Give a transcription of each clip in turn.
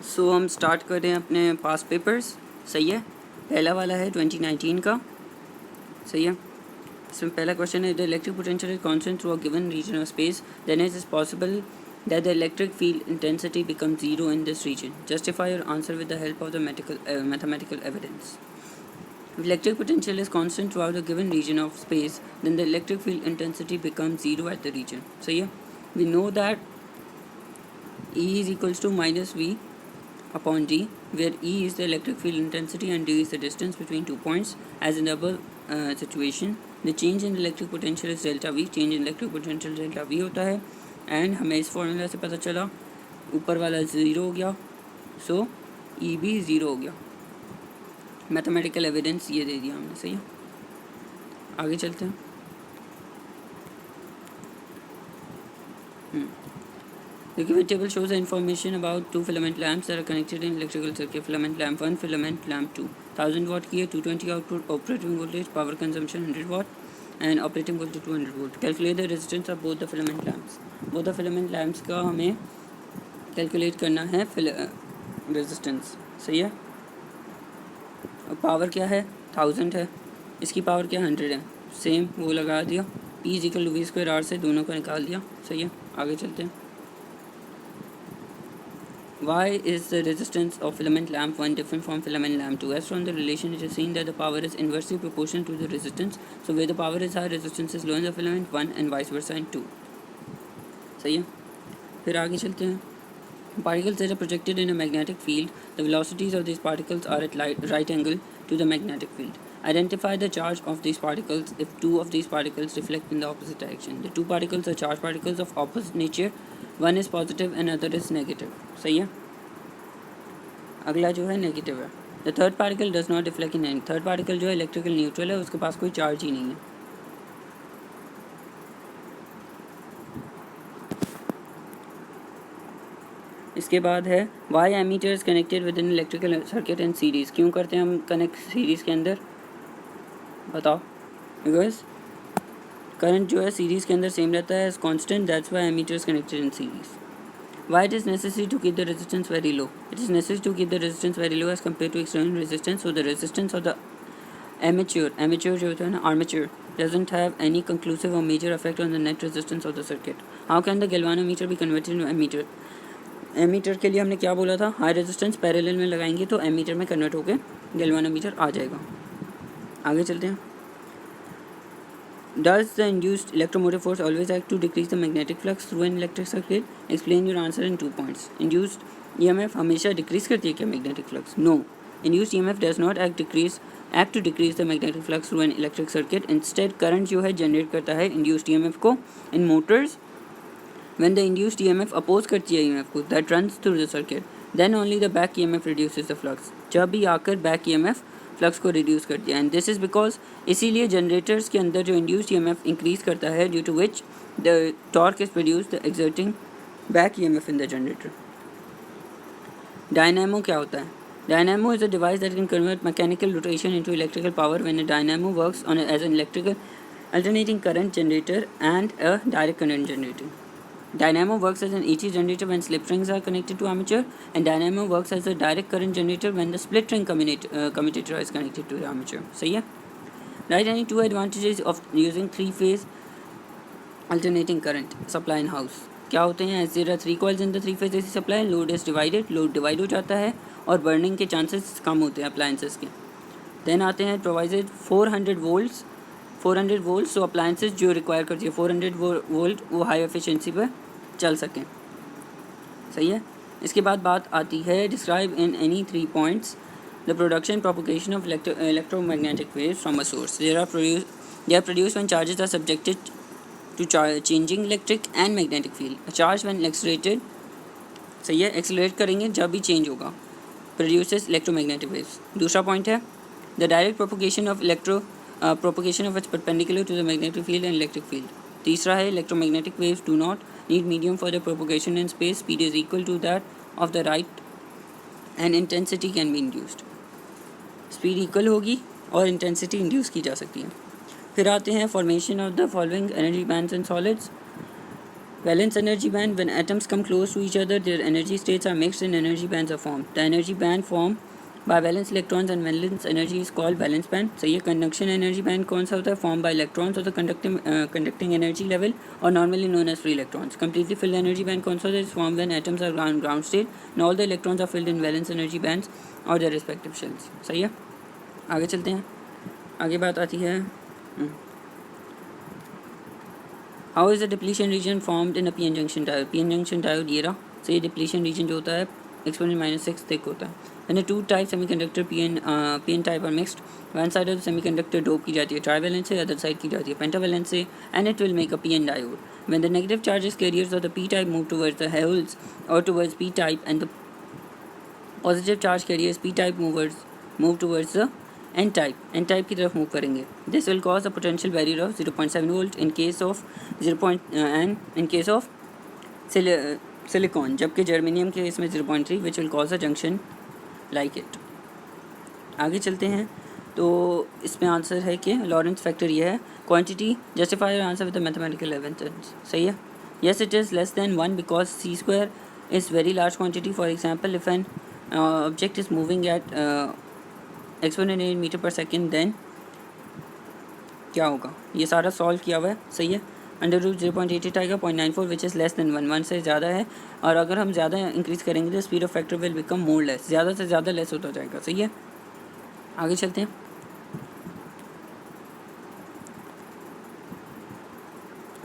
सो हम स्टार्ट कर रहे हैं अपने पास पेपर्स। सही है, पहला वाला है 2019 का। सही है, इसमें पहला क्वेश्चन है the electric potential is constant through a given region of space, then it is possible that the electric field intensity becomes zero in this region. Justify your answer with the help of the mathematical evidence. If electric potential is constant throughout a given region of space, then the electric field intensity becomes zero at the region. So yeah, we know that E is equals to minus V upon d, where E is the electric field intensity and d is the distance between 2 points. As in the above situation, the change in electric potential is delta V. Change in electric potential delta V होता है, and हमें इस formula से पता चला ऊपर वाला zero हो गया, सो ई भी ज़ीरो हो गया। मैथमेटिकल एविडेंस ये दे दिया हमने। सही है, आगे चलते हैं। The given table shows the information about two filament lamps that are connected in electrical circuit. Filament lamp 1, filament lamp 2. 1000 watt की है, 220 output operating voltage, power consumption 100 watt and operating voltage 200 volt. Calculate the resistance of both the filament lamps. Both the filament lamps का हमें calculate करना है resistance. सही है, और power क्या है 1000 है, इसकी पावर क्या 100 है, सेम वो लगा दिया। P is equal to V square R से दोनों को निकाल दिया। सही है, आगे चलते हैं। Why is the resistance of filament lamp 1 different from filament lamp 2? As from the relation, it is seen that the power is inversely proportional to the resistance. So where the power is high, resistance is low in the filament 1 and vice versa in 2. सही है, फिर आगे चलते हैं। Particles that are projected in a magnetic field, the velocities of these particles are at right angle to the magnetic field. Identify the charge of these particles if two of these particles reflect in the opposite direction. The two particles are charged particles of opposite nature. One is positive and other is negative. सही है, अगला जो है negative है। The third particle does not reflect in any. Third particle जो है electrical neutral है, उसके पास कोई चार्ज ही नहीं है। इसके बाद है why ammeters connected with in electrical circuit in series. क्यों करते हैं हम कनेक्ट सीरीज़ के अंदर, बताओ। बिकॉज करंट जो है सीरीज़ के अंदर सेम रहता है as constant, that's why ammeters connected in series. Why it is necessary to keep the resistance very low? It is necessary to keep the resistance very low as compared to external resistance. So the resistance of the armature जो होता है ना, armature doesn't have any conclusive or major effect on the net resistance of the circuit. How can the galvanometer be converted into ammeter? Ammeter के लिए हमने क्या बोला था, हाई रेजिस्टेंस पैरेलल में लगाएंगे तो एमीटर में कन्वर्ट होकर गैल्वानोमीटर आ जाएगा। आगे चलते हैं। Does the induced electromotive force always act to decrease the magnetic flux through an electric circuit? Explain your answer in 2 points. Induced EMF हमेशा डिक्रीज करती है क्या magnetic flux? No, induced EMF does not act to decrease the magnetic flux through an electric circuit. Instead current जो है generate करता है induced EMF को in motors. When the induced EMF oppose करती है EMF को that runs through the circuit, then only the back EMF reduces the flux. जब भी आकर back EMF फ्लक्स को रिड्यूस कर दिया, एंड दिस इज़ बिकॉज इसीलिए जनरेटर्स के अंदर जो इंड्यूस्ड EMF इंक्रीज करता है due to which the torque is produced exerting back EMF in the generator. Dynamo क्या होता है? Dynamo is a device that can convert mechanical rotation into electrical power when a dynamo works on as an electrical alternating current generator and a direct current generator. Dynamo works as an AC generator when slip rings are connected to armature, and dynamo works as a direct current generator when the split ring commutator is connected to the armature. सही है? Write any two advantages of using three-phase alternating current supply in house. क्या होते हैं? As there are 3 coils in the 3-phase AC supply, load is divided, load divide हो जाता है और burning के chances कम होते हैं appliances के। Then आते हैं provided 400 volts, so appliances जो require करती है 400 volt वो high efficiency पर चल सकें। सही है, इसके बाद बात आती है describe in any 3 points the production propagation of electromagnetic waves from a source. They are produced when charges are subjected to changing electric and magnetic field. A charge when accelerated, सही है, एक्सेलरेट करेंगे जब भी change होगा, produces electromagnetic waves. दूसरा point है the direct propagation of its perpendicular to the magnetic field and electric field. तीसरा है electromagnetic waves do not need medium for the propagation in space. Speed is equal to that of the right and intensity can be induced. Speed equal होगी और intensity induce की जा सकती है। फिर आते हैं formation of the following energy bands in solids. Valence energy band. When atoms come close to each other, their energy states are mixed and energy bands are formed. The energy band formed by valence electrons and valence energy is called valence band. So ये conduction energy band कौन सा होता है? Formed by electrons of the conducting energy level or normally known as free electrons. Completely filled energy band कौन सा होता है? Is formed when atoms are on ground state and all the electrons are filled in valence energy bands or their respective shells. सही है? आगे चलते हैं. आगे बात आती है. How is the depletion region formed in a p-n junction diode? p-n junction diode ये रहा. So ये depletion region जो होता है exponent -6 thick होता है. When the two type semiconductor p-n type are mixed, one side of the semiconductor dope की जाती है trivalent से, other side की जाती है pentavalent से, and it will make a p-n diode. When the negative charges carriers of the p-type move towards the holes or towards p-type, and the positive charge carriers p-type move towards the n-type की तरफ move करेंगे. This will cause a potential barrier of 0.7 volt in case of and in case of silicon, जबकि germanium के इसमें 0.3 which will cause a junction like it. आगे चलते हैं. तो इसमें आंसर है कि लॉरेंस फैक्टर ये है. Quantity justify your answer with the mathematical evidence. सही है. Yes, it is less than 1 because c square is very large quantity. For example, if an object is moving at exponent 8 meter per second, then क्या होगा? ये सारा solve किया हुआ है. सही है. अंडर रूट 0.88 आएगा. 0.94 विच इज़ लेस देन 1 से ज़्यादा है. और अगर हम ज़्यादा इंक्रीज़ करेंगे तो speed of factor will become more less. ज़्यादा से ज़्यादा लेस होता जाएगा. सही है. आगे चलते हैं.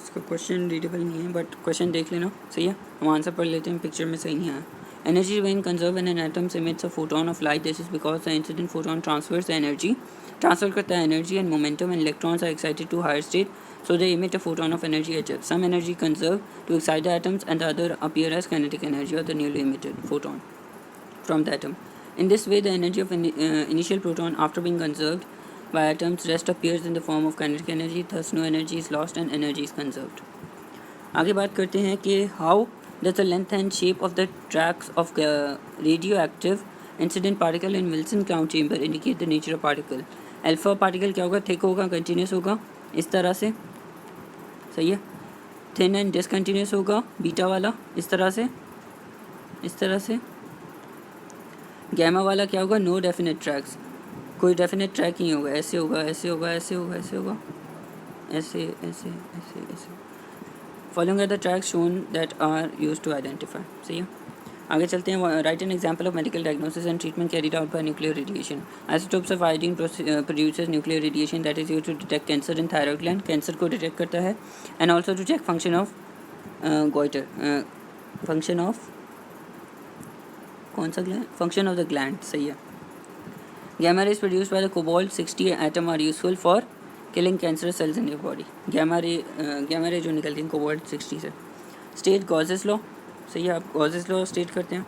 इसका क्वेश्चन रीडेबल नहीं है बट क्वेश्चन देख लेना. सही है. हम आंसर पढ़ लेते हैं. पिक्चर में सही नहीं आया. Energy remains conserved when an atom emits a photon of light. This is because the incident photon transfers the energy. Transfer करता है energy and momentum, and electrons are excited to higher state, so they emit a photon of energy hf. Some energy conserved to excite the atoms, and the other appear as kinetic energy or the newly emitted photon from the atom. In this way, the energy of initial proton, after being conserved by atoms, rest appears in the form of kinetic energy. Thus, no energy is lost and energy is conserved. आगे बात करते हैं कि how does the length and shape of the tracks of radioactive incident particle in Wilson cloud chamber indicate the nature of particle? Alpha particle क्या होगा? Thick होगा, continuous होगा, इस तरह से. सही है. थिन एंड डिसकंटिन्यूस होगा, बीटा वाला इस तरह से, इस तरह से. गैमा वाला क्या होगा? नो डेफिनेट ट्रैक्स, कोई डेफिनेट ट्रैक नहीं होगा. ऐसे होगा, ऐसे होगा, ऐसे होगा, ऐसे होगा, ऐसे ऐसे ऐसे ऐसे. Following are the tracks shown that are used to identify. सही है. आगे चलते हैं. Right an example of medical diagnosis and treatment carried out by nuclear radiation. Isotopes of iodine produces nuclear radiation that is used to detect cancer in thyroid gland. Cancer को detect करता है. And also to check function of goiter, function of कौन सा gland? Function of the gland. सही है. Gamma rays produced by the cobalt 60 atom are useful for killing cancerous cells in your body. Gamma ray जो निकलती है cobalt 60 से. State Gauss's law. सही है. आप गॉसेस लॉ स्टेट करते हैं.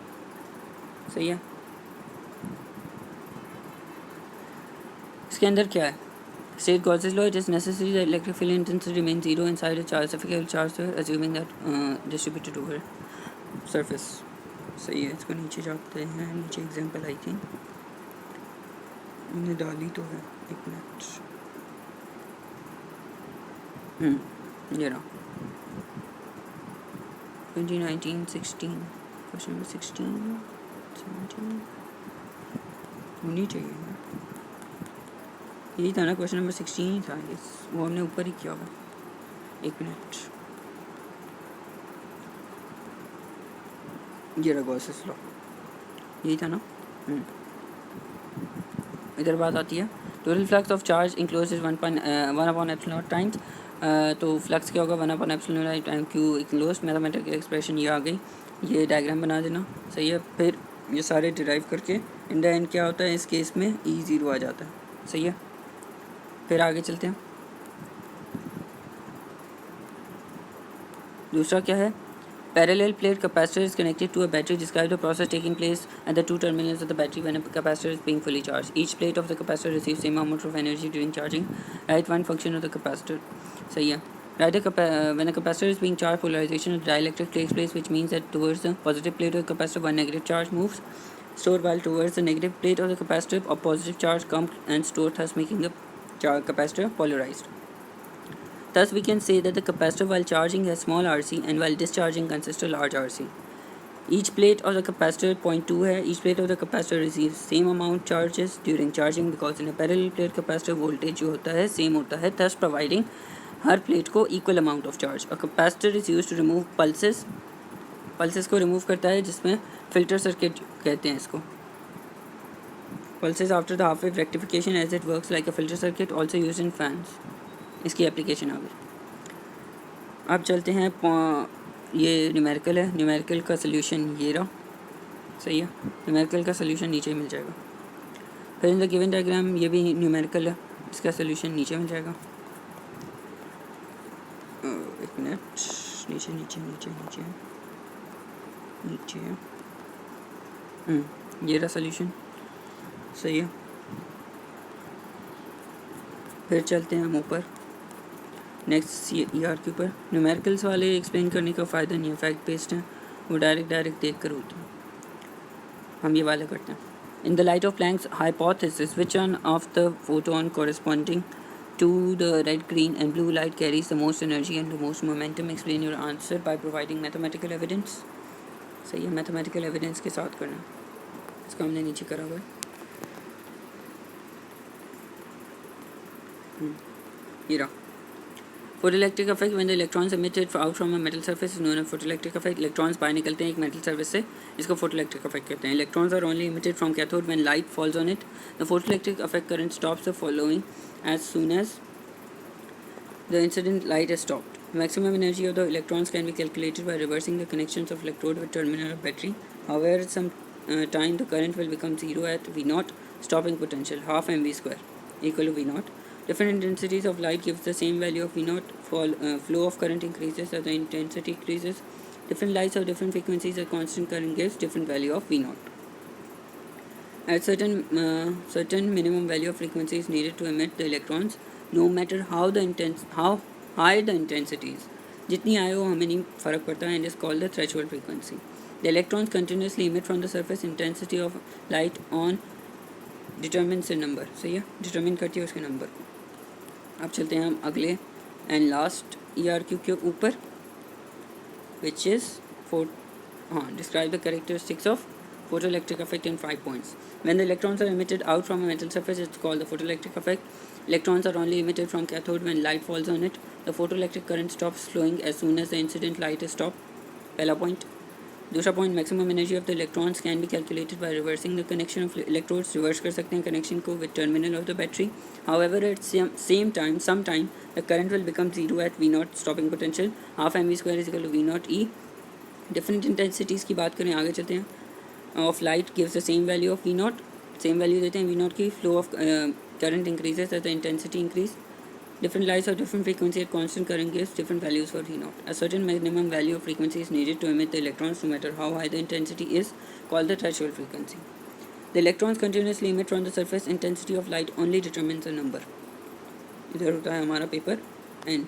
सही है. इसके अंदर क्या है? State Gauss's law. It is necessary that electric field intensity remain zero inside a charge sufficient charge assuming that distributed over surface. सही है. इसको नीचे जाते हैं. नीचे एग्जांपल आई थिंक मैंने डाली तो है. एक मिनट. ये रहा 2019 16 क्वेश्चन नंबर 16 17 होनी चाहिए. यही था ना क्वेश्चन नंबर 16 ही था. वो हमने ऊपर ही किया हुआ. एक मिनट. ये रहा गॉसेस लॉ. यही था ना. इधर बात आती है. Total flux of charge enclose 1/ε times. तो फ्लक्स क्या होगा? 1/ε time Q enclose. Mathematical expression ये आ गई. ये डायग्राम बना देना. सही है. फिर ये सारे डिराइव करके इन द एंड क्या होता है इस केस में? E0 आ जाता है. सही है. फिर आगे चलते हैं. दूसरा क्या है? Parallel plate capacitor is connected to a battery. Describe the process taking place at the two terminals of the battery when a capacitor is being fully charged. Each plate of the capacitor receives same amount of energy during charging. Write one function of the capacitor. सही है. When a capacitor is being charged, polarization of dielectric takes place, which means that towards the positive plate of the capacitor, one negative charge moves, stored, while towards the negative plate of the capacitor, a positive charge comes and stored, thus making the capacitor polarized. Thus, we can say that the capacitor while charging has small RC and while discharging consists of large RC. Each plate of the capacitor 0.2 है. Each plate of the capacitor receives same amount charges during charging because in a parallel plate capacitor voltage जो होता है same होता है, thus providing हर plate को equal amount of charge. A capacitor is used to remove pulses. Pulses को remove करता है जिसमें filter circuit कहते हैं इसको. Pulses after the half wave rectification as it works like a filter circuit, also used in fans. इसकी application आ गई. अब चलते हैं, ये न्यूमेरिकल है. न्यूमेरिकल का सोल्यूशन ये रहा. सही है, न्यूमेरिकल का सोल्यूशन नीचे ही मिल जाएगा. फिर इन द गिवन डायग्राम ये भी न्यूमेरिकल है, इसका सोल्यूशन नीचे मिल जाएगा. एक मिनट, नीचे नीचे नीचे नीचे नीचे ये रहा सोल्यूशन. सही है. फिर चलते हैं हम ऊपर नेक्स्ट ERQ पर. न्यूमेरिकल्स वाले एक्सप्लेन करने का फ़ायदा नहीं है, फैक्ट बेस्ड हैं, वो डायरेक्ट देख कर होते हैं. हम ये वाले करते हैं. In the light of Planck's hypothesis which one of the photon corresponding to the red, green and blue light carries the most energy and the most momentum. Explain your answer by providing mathematical evidence. सही है, mathematical evidence के साथ करना. इसका हमने नीचे करा हुआ है. ये रहा. Photoelectric effect when the electrons emitted out from a metal surface is known as photoelectric effect. Electrons बाहर निकलते हैं एक metal surface से, इसको photoelectric effect कहते हैं. Electrons are only emitted from cathode when light falls on it. The photoelectric effect current stops the following as soon as the incident light is stopped. Maximum energy of the electrons can be calculated by reversing the connections of electrode with terminal of battery. However, some time the current will become zero at V0, stopping potential half mv square equal to V0. Different intensities of light gives the same value of V0. Flow of current increases as the intensity increases. Different lights of different frequencies at constant current gives different value of V0. At certain minimum value of frequency is needed to emit the electrons, no matter how high the intensity is. जितनी आए हो हमें नहीं फ़र्क पड़ता है, and is called the threshold frequency. The electrons continuously emit from the surface. Intensity of light on determines the number. सही है, determine करती है उसके नंबर को. अब चलते हैं हम अगले and last ERQ के ऊपर, which is describe the characteristics of photoelectric effect in 5 points. When the electrons are emitted out from a metal surface, it's called the photoelectric effect. Electrons are only emitted from cathode when light falls on it. The photoelectric current stops flowing as soon as the incident light is stopped. पहला point. दूसरा point, maximum energy of the electrons can be calculated by reversing the connection of electrodes. Reverse कर सकते हैं connection को with terminal of the battery. However, at sometime the current will become zero at V0, stopping potential half mv square is equal to V0 E. Different intensities की बात करें, आगे चलते हैं. Of light gives the same value of V0. Same value देते हैं V0 की. Flow of current increases as the intensity increase. Different lights of different frequency at constant current gives different values for V0. A certain minimum value of frequency is needed to emit the electrons no matter how high the intensity is, called the threshold frequency. The electrons continuously emit from the surface. Intensity of light only determines the number. इधर होता है हमारा paper and.